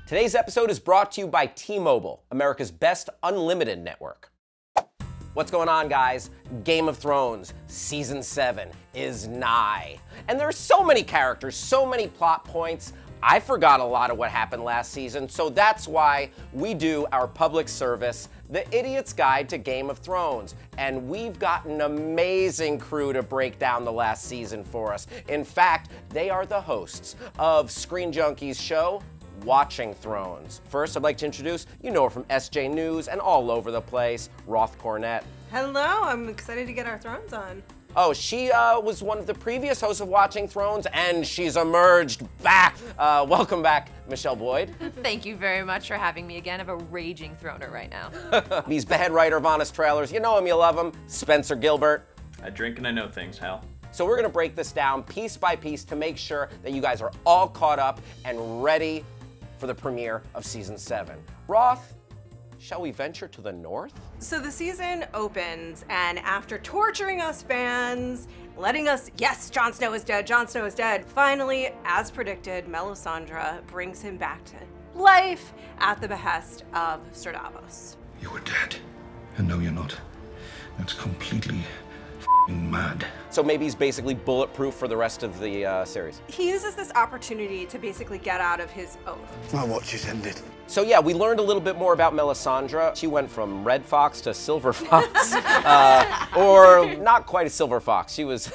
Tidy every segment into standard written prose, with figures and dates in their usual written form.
Today's episode is brought to you by T-Mobile, America's best unlimited network. What's going on, guys? Game of Thrones Season 7 is nigh. And there's so many characters, so many plot points. I forgot a lot of what happened last season, so that's why we do our public service, The Idiot's Guide to Game of Thrones. And we've got an amazing crew to break down the last season for us. In fact, they are the hosts of Screen Junkie's show, Watching Thrones. First, I'd like to introduce, you know her from SJ News and all over the place, Roth Cornett. Hello, I'm excited to get our Thrones on. Oh, she was one of the previous hosts of Watching Thrones, and she's emerged back. Welcome back, Michelle Boyd. Thank you very much for having me again. I'm a raging Throner right now. He's the head writer of Honest Trailers. You know him, you love him. Spencer Gilbert. I drink and I know things, Hal. So we're gonna break this down piece by piece to make sure that you guys are all caught up and ready for the premiere of Season 7. Roth, shall we venture to the north? So the season opens, and after torturing us fans, letting us, yes, Jon Snow is dead, Jon Snow is dead, finally, as predicted, Melisandre brings him back to life at the behest of Sir Davos. You were dead. And no, you're not. That's completely f***ing mad. So maybe he's basically bulletproof for the rest of the series. He uses this opportunity to basically get out of his oath. My watch is ended. So yeah, we learned a little bit more about Melisandre. She went from red fox to silver fox, or not quite a silver fox. She was,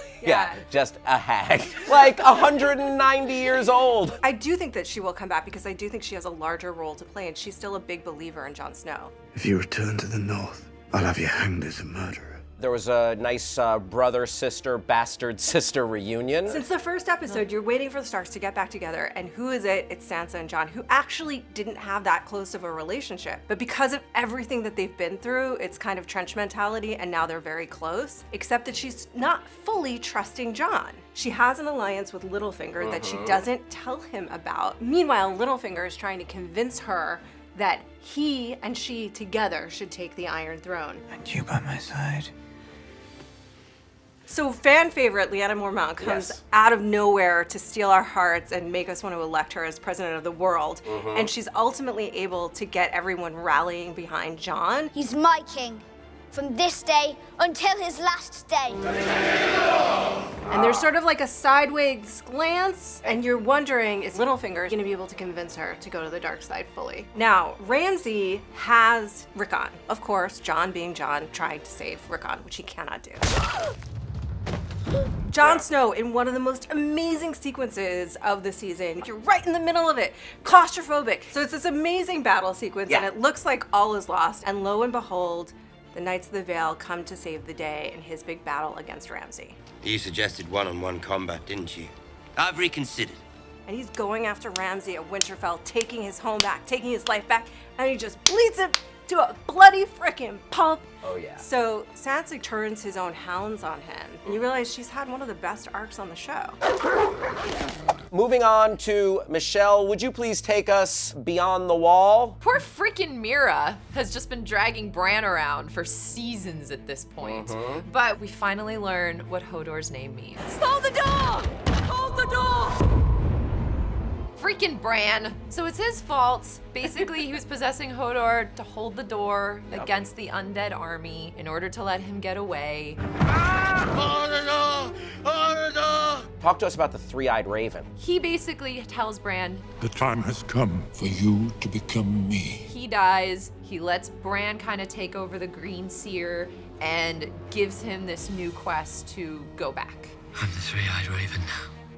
just a hag, like 190 years old. I do think that she will come back because I do think she has a larger role to play, and she's still a big believer in Jon Snow. If you return to the north, I'll have you hanged as a murderer. There was a nice brother, sister, bastard sister reunion. Since the first episode, you're waiting for the Starks to get back together, and who is it? It's Sansa and Jon, who actually didn't have that close of a relationship. But because of everything that they've been through, it's kind of trench mentality, and now they're very close, except that she's not fully trusting Jon. She has an alliance with Littlefinger that she doesn't tell him about. Meanwhile, Littlefinger is trying to convince her that he and she together should take the Iron Throne. And you by my side. So fan favorite Lyanna Mormont comes out of nowhere to steal our hearts and make us want to elect her as president of the world. And she's ultimately able to get everyone rallying behind Jon. He's my king, from this day until his last day. And there's sort of like a sideways glance, and you're wondering, is Littlefinger gonna be able to convince her to go to the dark side fully? Now, Ramsay has Rickon. Of course, Jon being Jon, trying to save Rickon, which he cannot do. Jon Snow, in one of the most amazing sequences of the season, you're right in the middle of it, claustrophobic. So it's this amazing battle sequence, and it looks like all is lost. And lo and behold, the Knights of the Vale come to save the day in his big battle against Ramsay. You suggested one-on-one combat, didn't you? I've reconsidered. And he's going after Ramsay at Winterfell, taking his home back, taking his life back, and he just bleeds him to a bloody frickin' pulp. Oh yeah. So Sansa turns his own hounds on him, and you realize she's had one of the best arcs on the show. Moving on to Michelle, would you please take us beyond the wall? Poor freaking Mira has just been dragging Bran around for seasons at this point. But we finally learn what Hodor's name means. Hold the door! Hold the door! Freaking Bran. So it's his fault. Basically, he was possessing Hodor to hold the door against the undead army in order to let him get away. Talk to us about the three-eyed raven. He basically tells Bran The time has come for you to become me. he dies. He lets Bran kind of take over the Green Seer and gives him this new quest to go back. I'm the three-eyed raven.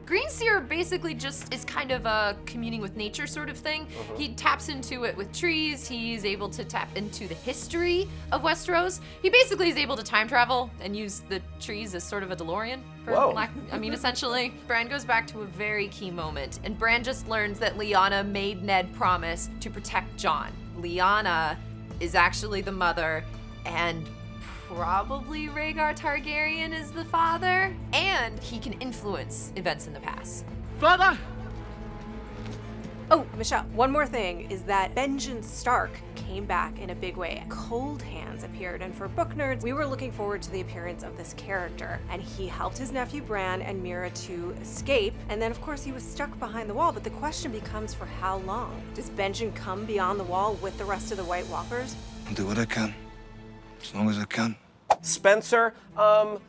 Green Seer basically just is kind of a communing with nature sort of thing. He taps into it with trees. He's able to tap into the history of Westeros. He basically is able to time travel and use the trees as sort of a DeLorean. Essentially. Bran goes back to a very key moment, and Bran just learns that Lyanna made Ned promise to protect Jon. Lyanna is actually the mother, and probably Rhaegar Targaryen is the father, and he can influence events in the past. Father! Oh, Michelle, one more thing is that Benjen Stark came back in a big way. Cold Hands appeared, and for book nerds, we were looking forward to the appearance of this character. And he helped his nephew Bran and Mira to escape, and then of course he was stuck behind the wall, but the question becomes for how long? Does Benjen come beyond the wall with the rest of the White Walkers? I'll do what I can, as long as I can. Spencer,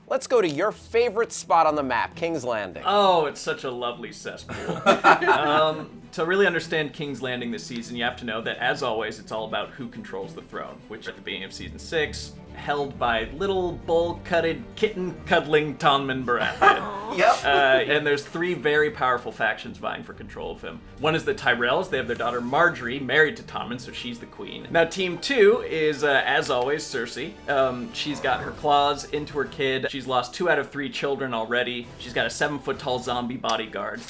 let's go to your favorite spot on the map, King's Landing. Oh, it's such a lovely cesspool. To really understand King's Landing this season, you have to know that, as always, it's all about who controls the throne, which at the beginning of season 6, held by little bowl-cutted, kitten-cuddling Tommen Baratheon. Yep. And there's 3 very powerful factions vying for control of him. One is the Tyrells. They have their daughter Marjorie, married to Tommen, so she's the queen. Now, team 2 is, as always, Cersei. She's got her claws into her kid. She's lost 2 out of 3 children already. She's got a 7-foot-tall zombie bodyguard.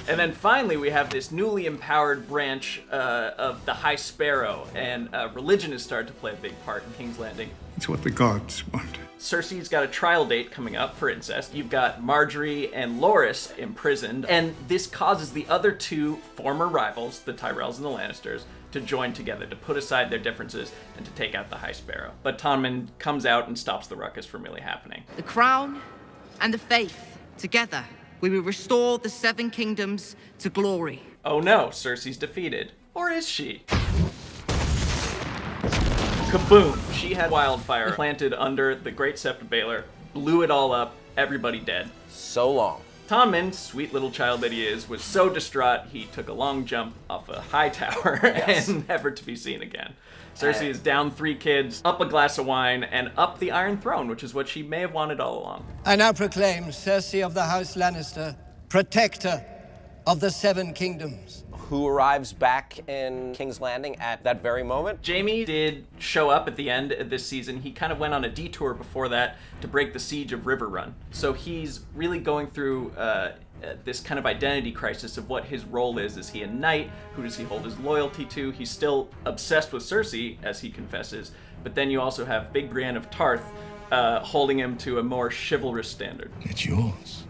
And then finally, we have this newly empowered branch of the High Sparrow, and religion has started to play a big part in King's Landing. It's what the gods want. Cersei's got a trial date coming up for incest. You've got Marjorie and Loras imprisoned, and this causes the other 2 former rivals, the Tyrells and the Lannisters, to join together, to put aside their differences and to take out the High Sparrow. But Tommen comes out and stops the ruckus from really happening. The crown and the faith, together, we will restore the 7 kingdoms to glory. Oh no, Cersei's defeated. Or is she? Kaboom! She had wildfire planted under the Great Sept of Baelor, blew it all up, everybody dead. So long. Tommen, sweet little child that he is, was so distraught he took a long jump off a high tower and never to be seen again. Cersei is down 3 kids, up a glass of wine, and up the Iron Throne, which is what she may have wanted all along. I now proclaim Cersei of the House Lannister, protector of the 7 kingdoms. Who arrives back in King's Landing at that very moment? Jaime did show up at the end of this season. He kind of went on a detour before that to break the siege of Riverrun. So he's really going through this kind of identity crisis of what his role is. Is he a knight? Who does he hold his loyalty to? He's still obsessed with Cersei, as he confesses, but then you also have Big Brienne of Tarth holding him to a more chivalrous standard. It's yours.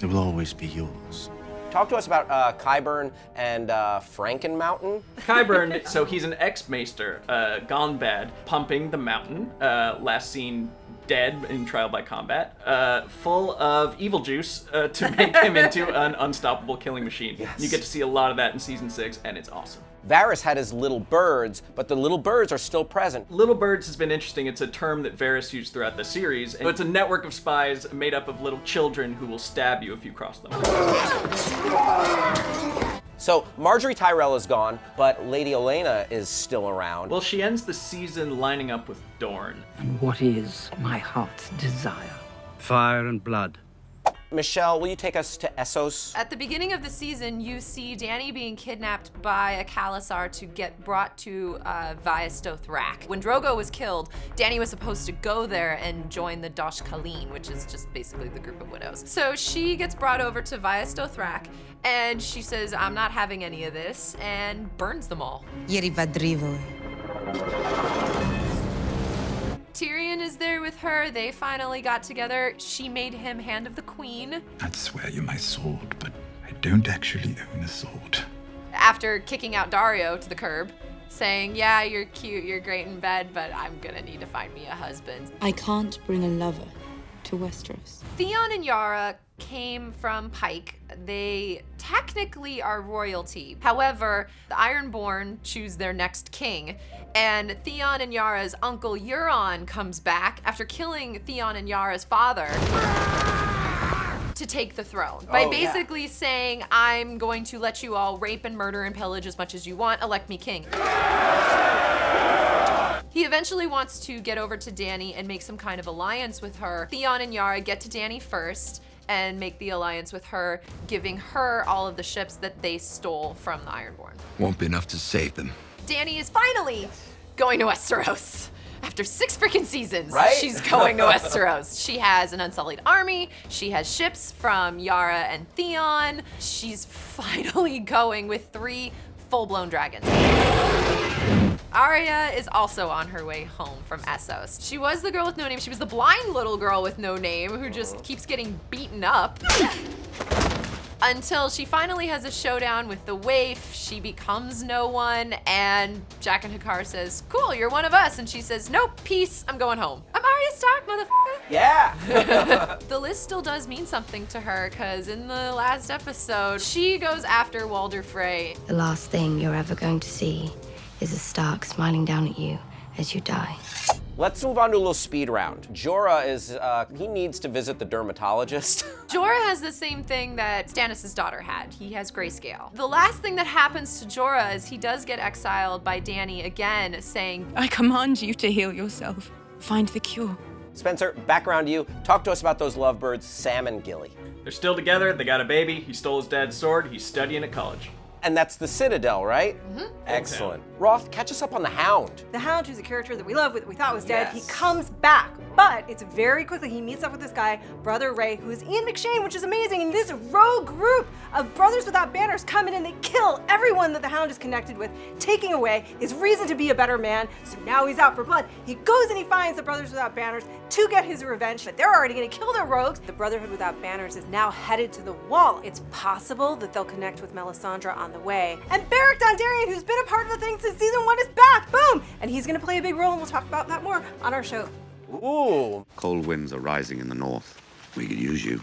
It will always be yours. Talk to us about Qyburn and Frankenmountain. Qyburn, so he's an ex-maester, gone bad, pumping the mountain, last seen dead in trial by combat, full of evil juice to make him into an unstoppable killing machine. Yes. You get to see a lot of that in season 6, and it's awesome. Varys had his little birds, but the little birds are still present. Little birds has been interesting. It's a term that Varys used throughout the series. It's a network of spies made up of little children who will stab you if you cross them. So Marjorie Tyrell is gone, but Lady Olenna is still around. Well, she ends the season lining up with Dorne. And what is my heart's desire? Fire and blood. Michelle, will you take us to Essos? At the beginning of the season, you see Dany being kidnapped by a Khalasar to get brought to Vaes Dothrak. When Drogo was killed, Dany was supposed to go there and join the Dosh Khaleen, which is just basically the group of widows. So she gets brought over to Vaes Dothrak, and she says, I'm not having any of this, and burns them all. Tyrion is there with her. They finally got together. She made him Hand of the Queen. I'd swear you're my sword, but I don't actually own a sword. After kicking out Daario to the curb, saying, yeah, you're cute, you're great in bed, but I'm gonna need to find me a husband. I can't bring a lover to Westeros. Theon and Yara came from Pike. They technically are royalty. However, the Ironborn choose their next king, and Theon and Yara's uncle Euron comes back after killing Theon and Yara's father to take the throne by basically saying, I'm going to let you all rape and murder and pillage as much as you want, elect me king. He eventually wants to get over to Dany and make some kind of alliance with her. Theon and Yara get to Dany first and make the alliance with her, giving her all of the ships that they stole from the Ironborn. Won't be enough to save them. Dany is finally going to Westeros. After 6 freaking seasons, right? She's going to Westeros. She has an unsullied army. She has ships from Yara and Theon. She's finally going with 3 full-blown dragons. Arya is also on her way home from Essos. She was the girl with no name. She was the blind little girl with no name who just keeps getting beaten up. until she finally has a showdown with the waif. She becomes no one, and Jack and Hikaru says, cool, you're one of us. And she says, nope, peace, I'm going home. I'm Arya Stark, motherfucker. Yeah! The list still does mean something to her, because in the last episode, she goes after Walder Frey. The last thing you're ever going to see is a Stark smiling down at you as you die. Let's move on to a little speed round. Jorah is, he needs to visit the dermatologist. Jorah has the same thing that Stannis' daughter had. He has grayscale. The last thing that happens to Jorah is he does get exiled by Dany again, saying, I command you to heal yourself. Find the cure. Spencer, back around to you. Talk to us about those lovebirds, Sam and Gilly. They're still together, they got a baby, he stole his dad's sword, he's studying at college. And that's the Citadel, right? Mm-hmm. Excellent. Roth, catch us up on the Hound. The Hound, who's a character that we love, we thought was dead, he comes back. But it's very quickly, he meets up with this guy, Brother Ray, who is Ian McShane, which is amazing. And this rogue group of Brothers Without Banners come in and they kill everyone that the Hound is connected with, taking away his reason to be a better man. So now he's out for blood. He goes and he finds the Brothers Without Banners to get his revenge, but they're already gonna kill their rogues. The Brotherhood Without Banners is now headed to the Wall. It's possible that they'll connect with Melisandre on the way. And Beric Dondarrion, who's been a part of the thing since season 1, is back, boom! And he's gonna play a big role, and we'll talk about that more on our show. Ooh. Cold winds are rising in the north. We could use you.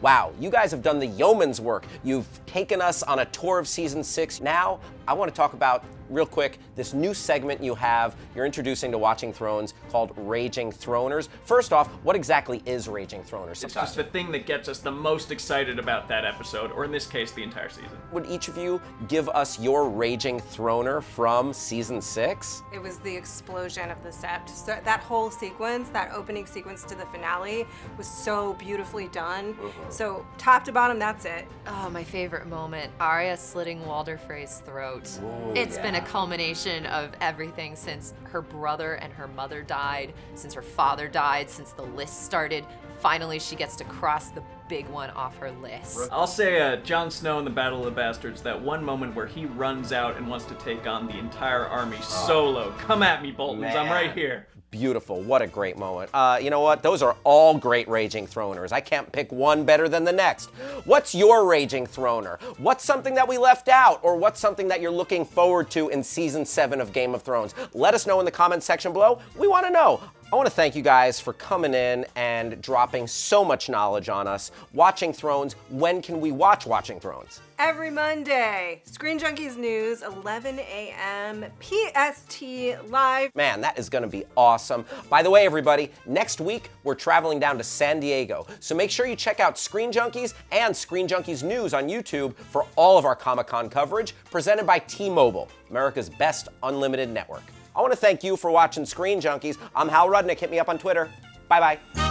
Wow, you guys have done the yeoman's work. You've taken us on a tour of season 6. Now, I want to talk about, real quick, this new segment you're introducing to Watching Thrones called Raging Throners. First off, what exactly is Raging Throners? It's just the thing that gets us the most excited about that episode, or in this case, the entire season. Would each of you give us your Raging Throner from season 6? It was the explosion of the set. So that whole sequence, that opening sequence to the finale, was so beautifully done. Mm-hmm. So top to bottom, that's it. Oh, my favorite moment, Arya slitting Walder Frey's throat. Ooh, it's been a culmination of everything since her brother and her mother died, since her father died, since the list started. Finally, she gets to cross the big one off her list. I'll say Jon Snow in the Battle of the Bastards, that one moment where he runs out and wants to take on the entire army solo. Come at me, Boltons, Man. I'm right here. Beautiful, what a great moment. You know what, those are all great Raging Throners. I can't pick one better than the next. What's your Raging Throner? What's something that we left out? Or what's something that you're looking forward to in season 7 of Game of Thrones? Let us know in the comments section below. We wanna know. I want to thank you guys for coming in and dropping so much knowledge on us. Watching Thrones, when can we watch Watching Thrones? Every Monday, Screen Junkies News, 11 a.m. PST live. Man, that is gonna be awesome. By the way, everybody, next week, we're traveling down to San Diego. So make sure you check out Screen Junkies and Screen Junkies News on YouTube for all of our Comic-Con coverage, presented by T-Mobile, America's best unlimited network. I want to thank you for watching Screen Junkies. I'm Hal Rudnick. Hit me up on Twitter. Bye-bye.